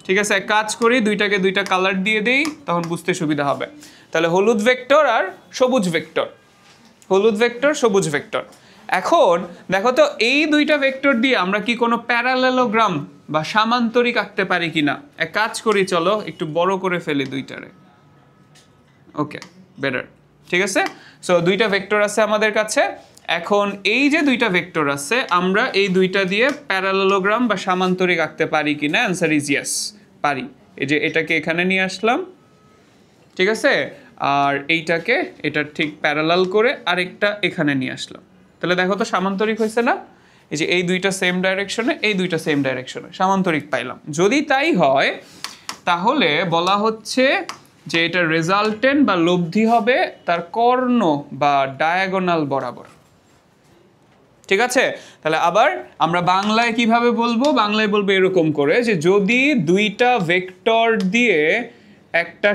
ঠিক আছে, এক কাজ করি, দুইটাকে দুইটা কালার দিয়ে দেই, তখন বুঝতে সুবিধা হবে। তাহলে হলুদ ভেক্টর আর সবুজ ভেক্টর, হলুদ ভেক্টর সবুজ ভেক্টর। এখন দেখো তো এই দুইটা ভেক্টর দিয়ে আমরা কি কোনো প্যারালেলোগ্রাম বা সামান্তরিক আঁকতে পারি কিনা। এক কাজ করি, চলো একটু বড় করে ফেলি দুইটারে। ওকে, বেটার। ঠিক আছে, সো দুইটা ভেক্টর আছে আমাদের কাছে। এখন এই যে দুইটা ভেক্টর আছে, আমরা এই দুইটা দিয়ে প্যারালেলোগ্রাম বা সামান্তরিক আঁকতে পারি কিনা? অ্যান্সার ইজ ইয়েস, পারি। এই যে এটাকে এখানে নিয়ে আসলাম, ঠিক আছে, আর এইটাকে এটা ঠিক প্যারালাল করে আরেকটা এখানে নিয়ে আসলাম। তাহলে দেখো তো সামান্তরিক হয়েছে না? এই যে এই দুইটা সেম ডাইরেকশনে, এই দুইটা সেম ডাইরেকশনে, সামান্তরিক পাইলাম। যদি তাই হয় তাহলে বলা হচ্ছে যে এটা রেজাল্টেন্ট বা লব্ধি হবে তার কর্ণ বা ডায়াগোনাল বরাবর। ঠিক আছে, তাহলে আবার আমরা বাংলায় কিভাবে বলবো? বাংলায় বলবো এরকম করে যে যদি দুইটা ভেক্টর দিয়ে একটা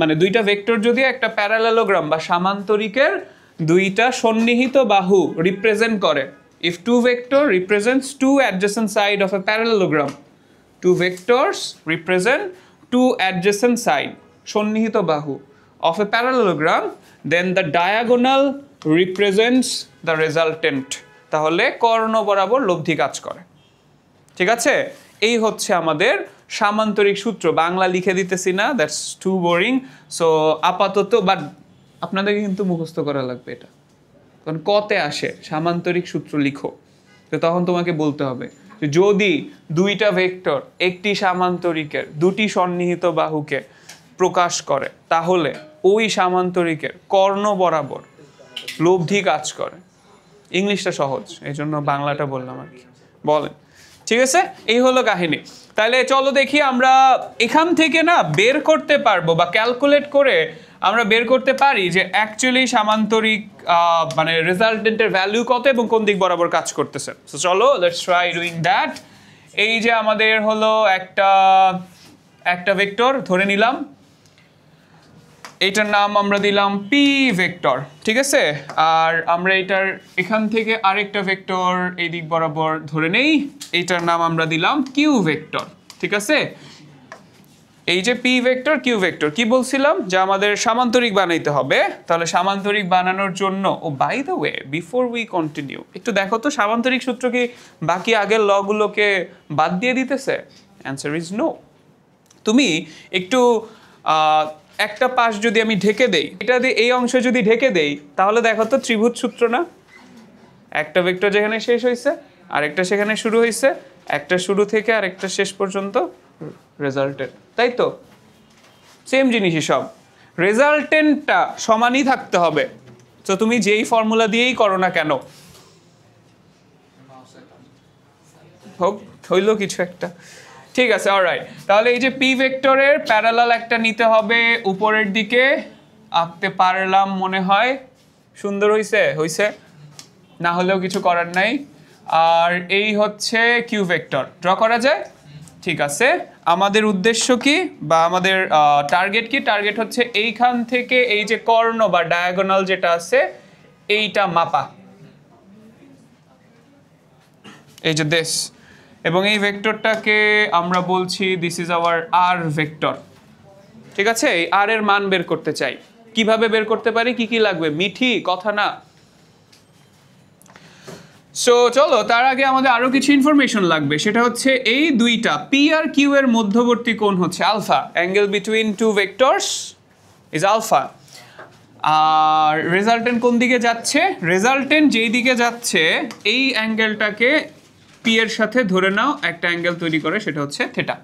মানে দুইটা ভেক্টর যদি একটা প্যারালেলোগ্রাম বা সামান্তরিকের দুইটা সন্নিহিত বাহু রিপ্রেজেন্ট করে, if two vector represents two adjacent side of a parallelogram, two vectors represent two adjacent side সন্নিহিত বাহু of a parallelogram, then the diagonal represents the resultant, তাহলে কর্ণ বরাবর লব্ধি কাজ করে। ঠিক আছে, এই হচ্ছে আমাদের সামান্তরিক সূত্র। বাংলা লিখে দিতেছি না, দ্যাটস টু বোরিং। সো আপাতত বাট আপনাদেরকে কিন্তু মুখস্থ করা লাগবে এটা, কারণ কতে আসে সামান্তরিক সূত্র লিখো, তো তখন তোমাকে বলতে হবে যে যদি দুইটা ভেক্টর একটি সামান্তরিকের দুটি সন্নিহিত বাহুকে প্রকাশ করে তাহলে ওই সামান্তরিকের কর্ণ বরাবর লব্ধি কাজ করে। ইংলিশটা সহজ, এই জন্য বাংলাটা বললাম আর কি। বলেন, ঠিক আছে, এই হলো কাহিনী। তাহলে চলো দেখি আমরা এখান থেকে না বের করতে পারবো বা ক্যালকুলেট করে আমরা বের করতে পারি যে অ্যাকচুয়ালি সামান্তরিক মানে রেজাল্টেন্টের ভ্যালু কত এবং কোন দিক বরাবর কাজ করতেছে। সো চলো লেটস ট্রাই ডুইং দ্যাট। এই যে আমাদের হলো একটা ভেক্টর ধরে নিলাম, এইটার নাম আমরা দিলাম পি ভেক্টর। ঠিক আছে, আর আমরা এখান থেকে আরেকটা ভেক্টর এই দিক বরাবর ধরে নেই, এইটার নাম আমরা দিলাম কিউ ভেক্টর। ঠিক আছে, এই যে পি ভেক্টর কিউ ভেক্টর, কি বলছিলাম যে আমাদের সামান্তরিক বানাইতে হবে। তাহলে সামান্তরিক বানানোর জন্য, oh by the way before we continue, একটু দেখো তো সামান্তরিক সূত্র কি বাকি আগের লগুলোকে বাদ দিয়ে দিতেছে? Answer is no. তুমি একটু একটা পাশ যদি আমি ঢেকে দেই, এটা দিয়ে এই অংশ যদি ঢেকে দেই, তাহলে দেখো তো ত্রিভুজ সূত্র না? একটা ভেক্টর যেখানে শেষ হয়েছে আরেকটা সেখানে শুরু হয়েছে, একটা শুরু থেকে আরেকটা শেষ পর্যন্ত রেজাল্টেন্ট, তাই তো? সেম জিনিসই সব, রেজাল্টেন্টটা সমানই থাকতে হবে। তো তুমি যেই ফর্মুলা দিয়েই করো না কেন, হোক হইলো কিছু একটা। ঠিক আছে, অলরাইট। তাহলে এই যে পি ভেক্টরের প্যারালাল একটা নিতে হবে, উপরের দিকে আঁকতে পারলাম মনে হয়। সুন্দর হইছে, না হলেও কিছু করার নাই। আর এই হচ্ছে কিউ ভেক্টর, ড্র করা যায়? ঠিক আছে, আমাদের উদ্দেশ্য কি বা আমাদের টার্গেট কি? টার্গেট হচ্ছে এইখান থেকে এই যে কর্ণ বা ডায়াগোনাল যেটা আছে এইটা মাপা, এই যে দিস, এবং এই ভেক্টরটাকে আমরা বলছি this is our R vector. ঠিক আছে, এই আর এর মান বের করতে চাই। কিভাবে বের করতে পারি? কি কি লাগবে? মিঠি কথা না। সো চলো, তার আগে আমাদের আরো কিছু ইনফরমেশন লাগবে, সেটা হচ্ছে এই দুইটা পি আর কিউ এর মধ্যবর্তী কোণ হচ্ছে alpha. Angle between two vectors is alpha. আর রেজাল্টেন্ট কোন দিকে যাচ্ছে? রেজাল্টেন্ট যেই দিকে যাচ্ছে এই অ্যাঙ্গেলটাকে পি এর সাথে ধরে নাও একটা অ্যাঙ্গেল তৈরি করে, সেটা হচ্ছে থিটা।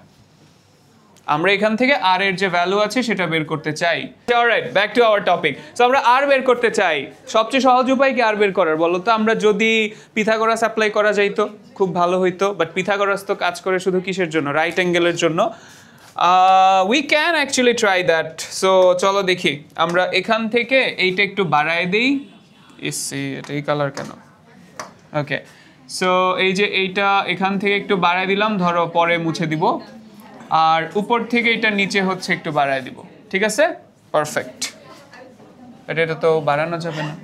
আমরা এখান থেকে আর এর যে ভ্যালু আছে সেটা বের করতে চাই। Alright, back to our topic. So আমরা আর বের করতে চাই। সবচেয়ে সহজ উপায় কি আর বের করার বলো তো? আমরা যদি পিথাগোরাস অ্যাপ্লাই করা যাইতো খুব ভালো হইতো, বাট পিথাগোরাস তো কাজ করে শুধু কিসের জন্য? রাইট অ্যাঙ্গেলের জন্য। We can actually try that. So চলো দেখি, আমরা এখান থেকে এইটা একটু বাড়ায় দিই। এটা এই কালার কেন? ওকে, সো এই যে এইটা এখান থেকে একটু বাড়ায় দিলাম, ধরো পরে মুছে দিব। আর উপর থেকে এটা নিচে হচ্ছে একটু বাড়ায় দিব। ঠিক আছে, পারফেক্ট। এটা তো বাড়ানো যাবে না।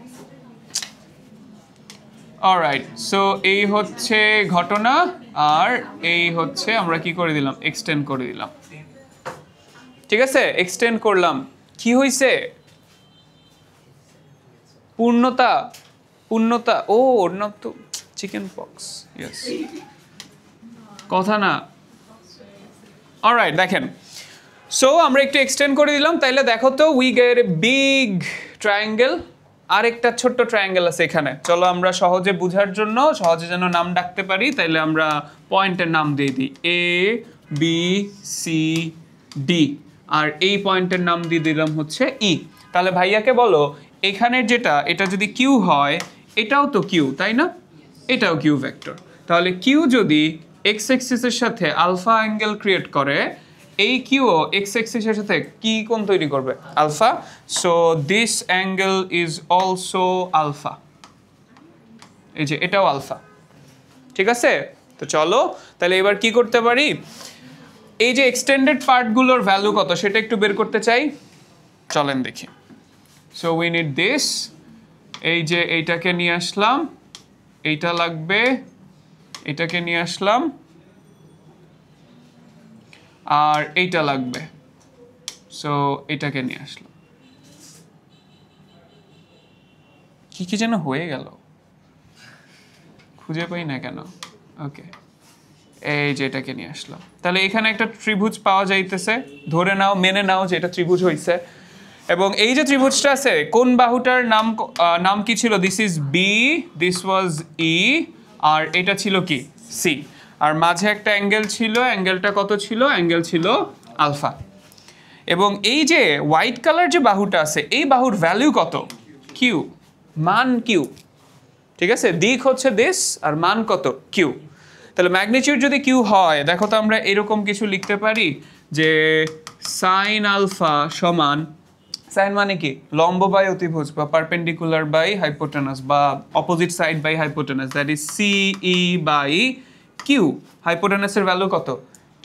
অলরাইট, সো এই হচ্ছে ঘটনা, আর এই হচ্ছে আমরা কি করে দিলাম? এক্সটেন্ড করে দিলাম। ঠিক আছে, এক্সটেন্ড করলাম। কি হইছে? পূর্ণতা, পূর্ণতা। ও ওর নাম তো চিকেন পক্স। ইয়েস, কথা না। অলরাইট, দেখেন, সো আমরা একটু এক্সটেন্ড করে দিলাম। তাইলে দেখো তো, we get a big triangle. আরেকটা ছোট্ট ট্রায়াঙ্গেল আছে এখানে। চলো আমরা সহজে বুঝার জন্য, সহজে যেন নাম ডাকতে পারি, তাইলে আমরা পয়েন্টের নাম দিয়ে দিই এ বি সি ডি, আর এই পয়েন্টের নাম দিয়ে দিলাম হচ্ছে ই। তাহলে ভাইয়াকে বলো, এখানের যেটা, এটা যদি কিউ হয়, এটাও তো কিউ, তাই না? এটাও কিউ ভেক্টর। তাহলে কিউ যদি এক্স এক্সিসের সাথে আলফা অ্যাঙ্গেল ক্রিয়েট করে, এই কিউ এক্স এক্সিসের সাথে কি কোণ তৈরি করবে? Alpha. So this angle is also alpha. এই যে এটাও আলফা। ঠিক আছে, তো চলো তাহলে এবার কি করতে পারি? এই যে এক্সটেন্ডেড পার্টগুলোর ভ্যালু কত সেটা একটু বের করতে চাই। চলেন দেখি। So we need this. এই যে এইটাকে নিয়ে আসলাম, এইটা লাগবে, এটাকে নিয়ে আসলাম, আর এইটা লাগবে। সো এটাকে নিয়ে আসলাম। কি কি যেন হয়ে গেল, খুঁজে পাই না কেন। ওকে, এই যে এটাকে নিয়ে আসলাম। তাহলে এখানে একটা ত্রিভুজ পাওয়া যাইতেছে। ধরে নাও, মেনে নাও যে এটা ত্রিভুজ হইছে। এবং এই যে ত্রিভুজটা আছে, কোন বাহুটার নাম কি ছিল? This is B, this was E, আর এটা ছিল কি? সি। আর মাঝে একটা অ্যাঙ্গেল ছিল। অ্যাঙ্গেলটা কত ছিল? অ্যাঙ্গেল ছিল আলফা। এবং এই যে হোয়াইট কালার যে বাহুটা আছে, এই বাহুর ভ্যালু কত? কিউ, মান কিউ। ঠিক আছে, দিক হচ্ছে দিস, আর মান কত? কিউ। তাহলে ম্যাগনিটিউড যদি কিউ হয়, দেখো তো আমরা এরকম কিছু লিখতে পারি যে সাইন আলফা সমান, সাইন মানে কি? লম্ব বাই অতিভুজ, বা পারপেন্ডিকুলার বাই হাইপোটেনাস, বা opposite side by hypotenuse, that is CE by Q. হাইপোটেনাসের ভ্যালু কত?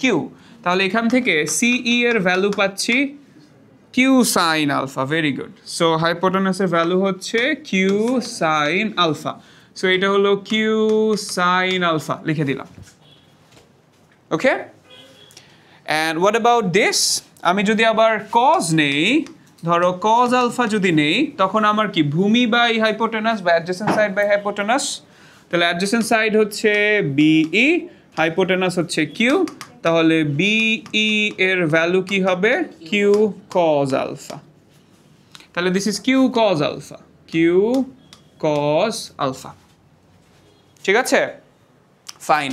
কিউ। তাহলে এখান থেকে সিই এর ভ্যালু পাচ্ছি Q sine alpha. Very good. So হাইপোটেনাসের ভ্যালু হচ্ছে কিউ সাইন আলফা। সো এটা হলো কিউ সাইন আলফা, লিখে দিলাম। Okay, and what about this? আমি যদি আবার কজ নেই, ধরো কজ আলফা যদি নেই, তখন আমার কি? ভূমি বাই হাইপোটেনাস, বা অ্যাডজেসেন্ট সাইড বাই হাইপোটেনাস। তাহলে অ্যাডজেসেন্ট সাইড হচ্ছে বিই, হাইপোটেনাস হচ্ছে কিউ। তাহলে বিই এর ভ্যালু কি হবে? Q cos alpha. তাহলে this is Q cos alpha, Q cos alpha. ঠিক আছে, ফাইন।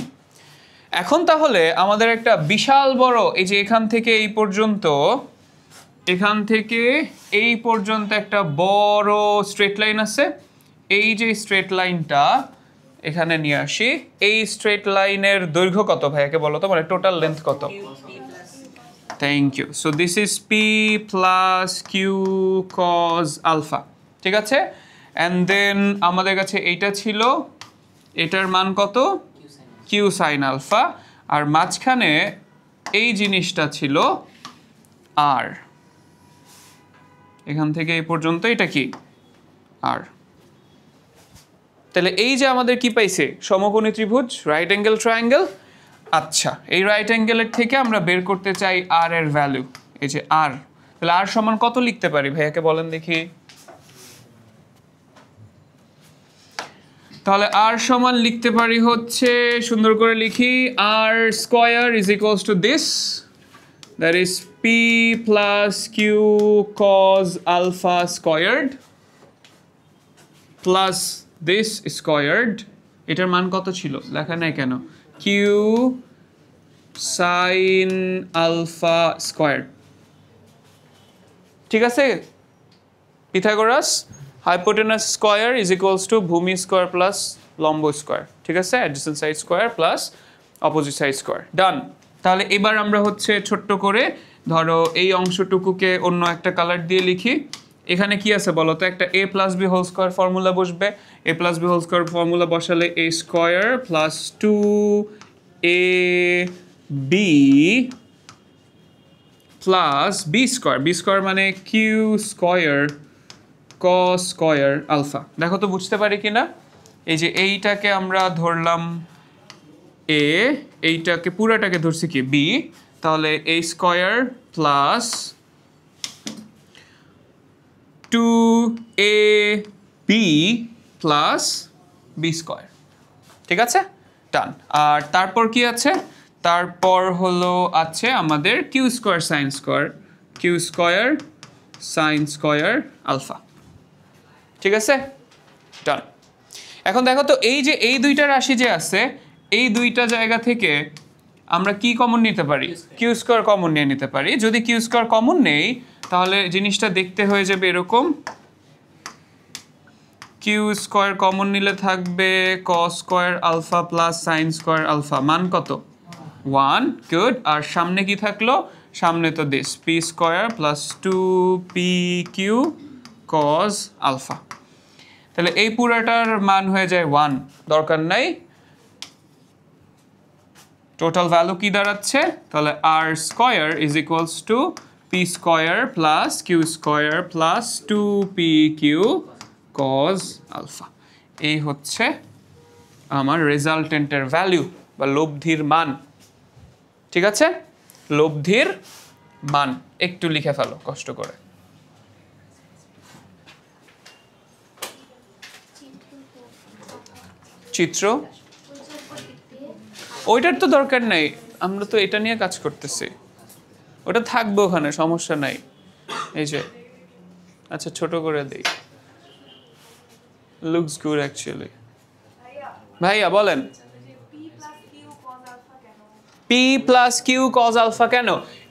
এখন তাহলে আমাদের একটা বিশাল বড়, এই যে এখান থেকে এই পর্যন্ত, এখান থেকে এই পর্যন্ত একটা বড় স্ট্রেট লাইন আছে। এই যে স্ট্রেট লাইনটা এখানে নিয়ে আসি। এই স্ট্রেট লাইনের দৈর্ঘ্য কত ভাইয়াকে বলো তো, মানে টোটাল লেন্থ কত? Thank you. So this is P plus Q cos alpha. ঠিক আছে, অ্যান্ড দেন আমাদের কাছে এইটা ছিল, এটার মান কত? Q sine alpha. আর মাঝখানে এই জিনিসটা ছিল আর, এখান থেকে এই পর্যন্ত এটা কি আর। তাহলে এই যে আমাদের কি পাইছে, সমকোণী ত্রিভুজ, রাইট অ্যাঙ্গেল ট্রায়াঙ্গেল। আচ্ছা, এই রাইট অ্যাঙ্গেলের থেকে আমরা বের করতে চাই আর এর ভ্যালু, এই যে আর। তাহলে আর সমান কত লিখতে পারি ভাইয়াকে বলেন দেখি। তাহলে আর সমান লিখতে পারি হচ্ছে, সুন্দর করে লিখি, R square is equals to this, that is P plus Q cos alpha squared plus this squared. এটার মান কত ছিল লেখা নাই কেন, কিউ সাইন আলফা স্কয়ার্ড। ঠিক আছে, Pythagoras hypotenuse square is equals to ভূমি স্কয়ার প্লাস লম্ব স্কয়ার। ঠিক আছে, adjacent side square plus opposite side square. Done. তাহলে এবার আমরা হচ্ছে ছোট্ট করে ধরো এই অংশটুকুকে অন্য একটা কালার দিয়ে লিখি। এখানে কি আছে বলো তো, একটা a plus B whole square formula বসবে। a plus B whole square formula বসালে a square plus 2ab plus B square, B square মানে Q square cos square alpha. দেখো তো বুঝতে পারি কিনা। এই যে এইটাকে আমরা ধরলাম a, এইটাকে পুরাটাকে ধরছি কি b, তাহলে a square plus 2ab plus B square. ঠিক আছে, ডান। আর তারপর কি আছে, তারপর হলো আছে আমাদের Q square sine square, Q square sine square alpha. ঠিক আছে, ডান। এখন দেখো তো এই যে এই দুইটা রাশি যে আছে, এই দুইটা জায়গা থেকে আমরা কি কমন নিতে পারি, কিউ স্কয়ার কমন নিয়ে নিতে পারি। যদি কিউ স্কয়ার কমন নেই তাহলে জিনিসটা দেখতে হয়ে যাবে এরকম, কিউ স্কয়ার কমন নিলে থাকবে cos square alpha plus sine square alpha, মান কত 1। গুড। আর সামনে কি থাকলো, সামনে তো this P square plus 2pq cos alpha. তাহলে এই পুরাটার মান হয়ে যায় 1, দরকার নাই। টোটাল ভ্যালু কি দাঁড়াচ্ছে, তাহলে R square is equals to P square plus Q square plus 2pq cos alpha. এই হচ্ছে আমার রেজাল্টেন্টের ভ্যালু বা লব্ধির মান। ঠিক আছে, লব্ধির মান একটু লিখে ফেলো কষ্ট করে। চিত্র ওইটার তো দরকার নাই, আমরা তো এটা নিয়ে কাজ করতেছি, ওটা থাকবে ওখানে, সমস্যা নাই। এই যে আচ্ছা ছোট করে দেই, লুকস গুড অ্যাকচুয়ালি। ভাইয়া বলেন, P plus Q cos alpha কেন?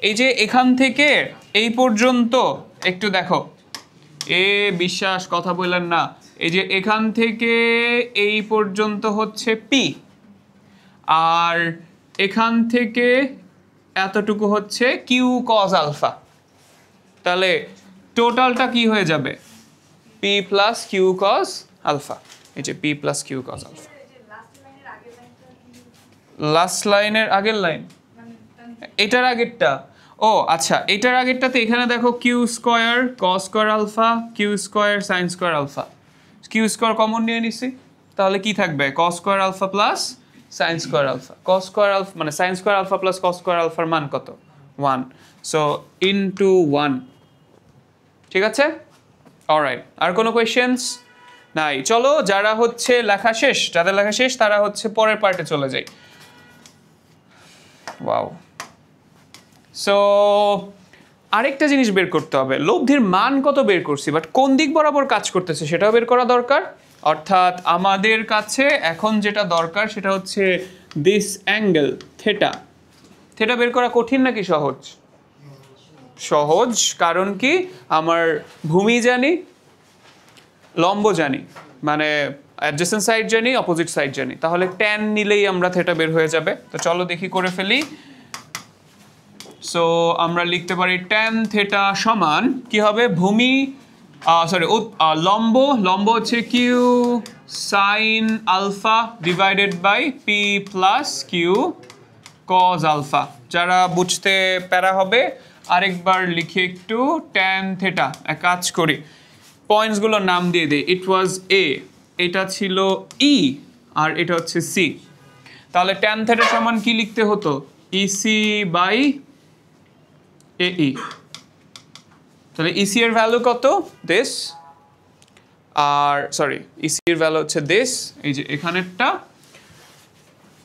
এই যে এখান থেকে এই পর্যন্ত একটু দেখো, এ বিশ্বাস কথা বললেন না, এই যে এখান থেকে এই পর্যন্ত হচ্ছে পি, আর এখান থেকে এতটুকু হচ্ছে কিউ কজ আলফা। তাহলে টোটালটা কি হয়ে যাবে, P plus Q cos alpha. এই যে P plus Q cos alpha. Last লাইনের আগের লাইন, এটার আগেরটা, ও আচ্ছা এটার আগেরটাতে এখানে দেখো Q square cos square alpha, Q square sine square alpha. Q square common নিয়ে নিছি, তাহলে কি থাকবে cos square alpha plus sine square alpha. Cos square alpha মানে sine square alpha plus cos square আলফার মান কত 1, সো ইনটু 1। ঠিক আছে, অলরাইট। আর কোনো কোয়েশ্চেন্স নাই? চলো যারা হচ্ছে লেখা শেষ, যাদের লেখা শেষ তারা হচ্ছে পরের পার্টে চলে যাই। ওয়াও। সো আরেকটা জিনিস বের করতে হবে, লব্ধির মান কত বের করছি, বাট কোন দিক বরাবর কাজ করতেছে সেটাও বের করা দরকার। অর্থাৎ আমাদের কাছে এখন যেটা দরকার সেটা হচ্ছে দিস অ্যাঙ্গেল থেটা। থেটা বের করা কঠিন নাকি সহজ? সহজ, কারণ কি আমার ভূমি জানি, লম্ব জানি, মানে অ্যাডজেসেন্ট সাইড জানি, অপোজিট সাইড জানি, তাহলে ট্যান নিলেই আমরা থেটা বের হয়ে যাবে। তো চলো দেখি করে ফেলি। সো আমরা লিখতে পারি ট্যান থেটা সমান কি হবে, ভূমি লম্ব হচ্ছে Q sine alpha divided by P plus Q cos alpha. যারা বুঝতে প্যারা হবে আরেকবার লিখে একটু ট্যান থেটা। এক কাজ করি, পয়েন্টসগুলোর নাম দিয়ে দিই। ইট ওয়াজ এ, এটা ছিল ই, আর এটা হচ্ছে সি। তাহলে ট্যান থেটা সমান কি লিখতে হতো? ইসি বাই এই। তাহলে ইসি এর ভ্যালু কত? দিস, আর সরি ইসি এর ভ্যালু হচ্ছে দিস, এই যে এখানেরটা,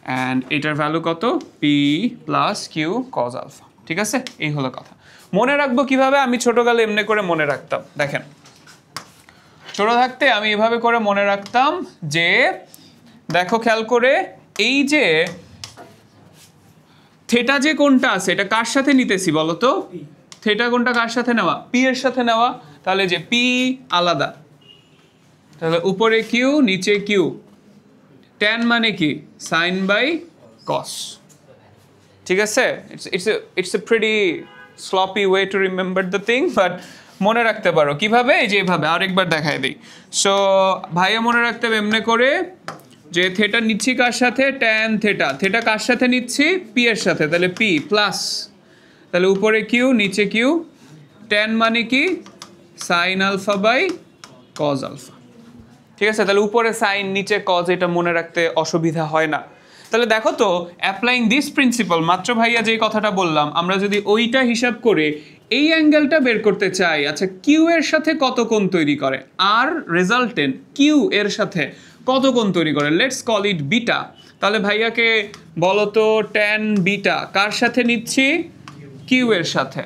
অ্যান্ড এটার ভ্যালু কত? P plus Q cos alpha. ঠিক আছে, এই হলো কথা। মনে রাখবো কিভাবে? আমি ছোটকালে এমনি করে মনে রাখতাম। দেখেন, ছোট থাকতে আমি এভাবে করে মনে রাখতাম যে, দেখো খেয়াল করে, এই যে থেটা যে কোনটা আছে এটা কার সাথে নিতেছি বলো তো? থেটা কোনটা কার সাথে নেওয়া? পি এর সাথে নেওয়া। তাহলে যে পি আলাদা, তাহলে উপরে কিউ নিচে কিউ। ট্যান মানে কি? Sine by cos. ঠিক আছে, it's a pretty sloppy way to remember the thing, but মনে রাখতে পারো কিভাবে? এই যে এভাবে আরেকবার দেখাই দিই। সো ভাইয়া মনে রাখতে হবে এমনি করে যে থেটা নিচ্ছি কার সাথে? Tan theta. থেটা কার সাথে নিচ্ছি? পি এর সাথে। তাহলে পি প্লাস, তাহলে উপরে কিউ নিচে কিউ। ট্যান মানে কি? Sine alpha by cos alpha. ঠিক আছে, তাহলে উপরে সাইন নিচে কজ, এটা মনে রাখতে অসুবিধা হয় না। তাহলে দেখো তো, অ্যাপ্লাইং দিস প্রিন্সিপাল, মাত্র ভাইয়া যেই কথাটা বললাম, আমরা যদি ওইটা হিসাব করে এই অ্যাঙ্গেলটা বের করতে চাই, আচ্ছা কিউ এর সাথে কত কোণ তৈরি করে, আর রেজাল্টেন্ট কিউ এর সাথে কত কোণ তৈরি করে, লেটস কল ইট বিটা। তাহলে ভাইয়াকে বলো তো ট্যান বিটা কার সাথে নিচ্ছি? কিউ এর সাথে।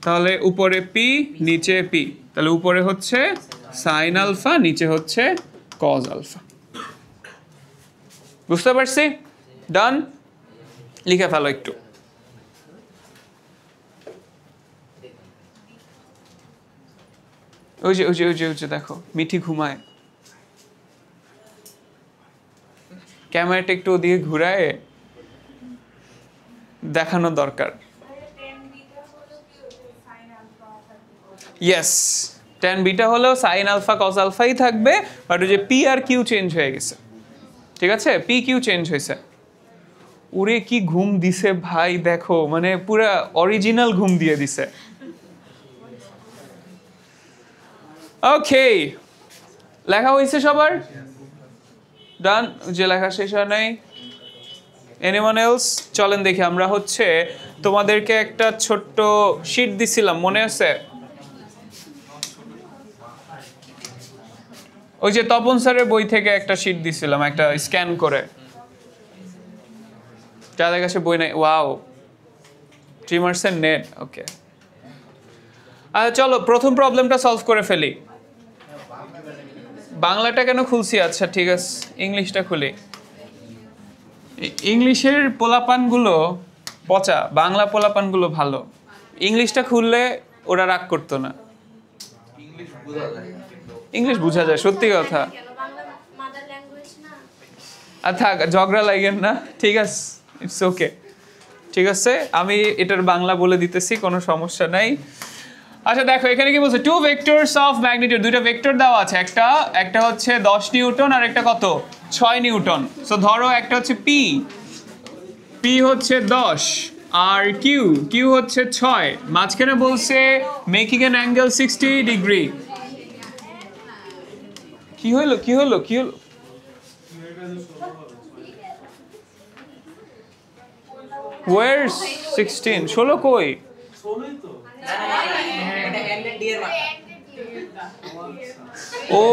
তাহলে উপরে পি নিচে পি, তাহলে উপরে হচ্ছে সাইন আলফা, নিচে হচ্ছে কজ আলফা। বুঝতে পারছি? ডান, লিখে ফেলো একটু। ওই যে ওই যে ওই যে ওই যে দেখো মিঠি ঘুমায়, ক্যামেরাটা একটু ওদিকে ঘুরায় দেখানো দরকার। ইয়েস, ট্যান বিটা হলেও সাইন আলফা কজ আলফাই থাকবে, বাট ওই যে পি আর কিউ চেঞ্জ হয়ে গেছে। ঠিক আছে, পি কিউ চেঞ্জ হয়েছে। ওরে কি ঘুম দিছে ভাই, দেখো মানে পুরা অরিজিনাল ঘুম দিয়ে দিছে। ওকে, লেখা হয়েছে সবার? ডান, যে লেখা শেষ হয় নাই? Anyone else? চলেন দেখি, আমরা হচ্ছে তোমাদেরকে একটা ছোট্ট শিট দিছিলাম, মনে আছে? ওই যে তপন স্যারের বই থেকে একটা শিট দিছিলাম, একটা স্ক্যান করে। যাদের কাছে বই নাই, ওয়াও, ট্রিমার্সের নেট। ওকে, আচ্ছা চলো প্রথম প্রবলেমটা সলভ করে ফেলি। বাংলাটা কেন খুলছি? আচ্ছা ঠিক আছে, ইংলিশটা খুলি। ইংলিশের পোলাপানগুলো পচা, বাংলা পোলাপানগুলো ভালো। ইংলিশটা খুললে ওরা রাগ করতো না। ইংলিশ বোঝা যায়, সত্যি কথা। আর থাক, ঝগড়া লাগেন না, ঠিক আছে, ইটস ওকে। ঠিক আছে, আমি এটার বাংলা বলে দিতেছি, কোনো সমস্যা নাই। আচ্ছা দেখো, এখানে কি বলছে? টু ভেক্টরস অফ ম্যাগনিটিউড, দুইটা ভেক্টর দেওয়া আছে, একটা হচ্ছে 10 নিউটন আর একটা কত? 6 নিউটন। সো ধরো একটা হচ্ছে পি, পি হচ্ছে 10 আর কিউ হচ্ছে 6, মাঝখানে বলছে মেকিং অ্যান অ্যাঙ্গেল 60 ডিগ্রি। কি হলো? Where's 16? 16 কই? ও,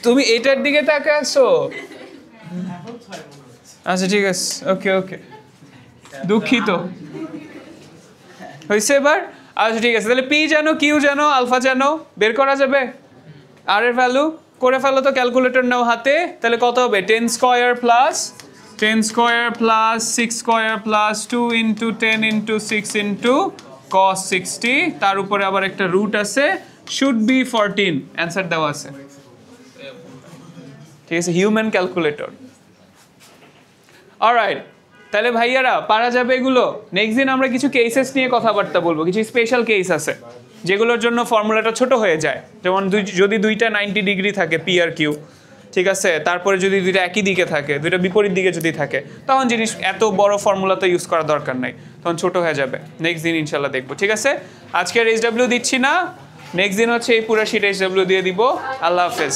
তুমি এটার দিকে তাকায় আছো? আচ্ছা ঠিক আছে, ওকে ওকে, দুঃখিত। হয়েছে এবার? আচ্ছা ঠিক আছে, তাহলে পি জানো, কিউ জানো, আলফা জানো, বের করা যাবে? আর এর ভ্যালু করে ফেলো তো, ক্যালকুলেটর নাও হাতে। তাহলে কত হবে? 10 square plus 6 square plus 2 into 10 into 6 into cos 60, তার উপরে আবার একটা রুট আছে, শুড বি 14। অ্যান্সার দেওয়া আছে, ঠিক আছে, হিউম্যান ক্যালকুলেটর। অলরাইট, তাহলে ভাইয়ারা পারা যাবে এগুলো। নেক্সট দিন আমরা কিছু কেসেস নিয়ে কথাবার্তা বলবো, কিছু স্পেশাল কেস আছে যেগুলোর জন্য ফর্মুলাটা ছোট হয়ে যায়, যেমন যদি দুইটা 90 ডিগ্রি থাকে পি আর কিউ, ঠিক আছে, তারপরে যদি দুইটা একই দিকে থাকে, দুইটা বিপরীত দিকে যদি থাকে, তখন জিনিস এত বড় ফর্মুলা তো ইউজ করার দরকার নাই, তখন ছোট হয়ে যাবে। নেক্সট দিন ইনশাল্লাহ দেখবো। ঠিক আছে, আজকে আর HW দিচ্ছি না, নেক্সট দিন হচ্ছে এই পুরো শিট HW দিয়ে দিব। আল্লাহ হাফেজ।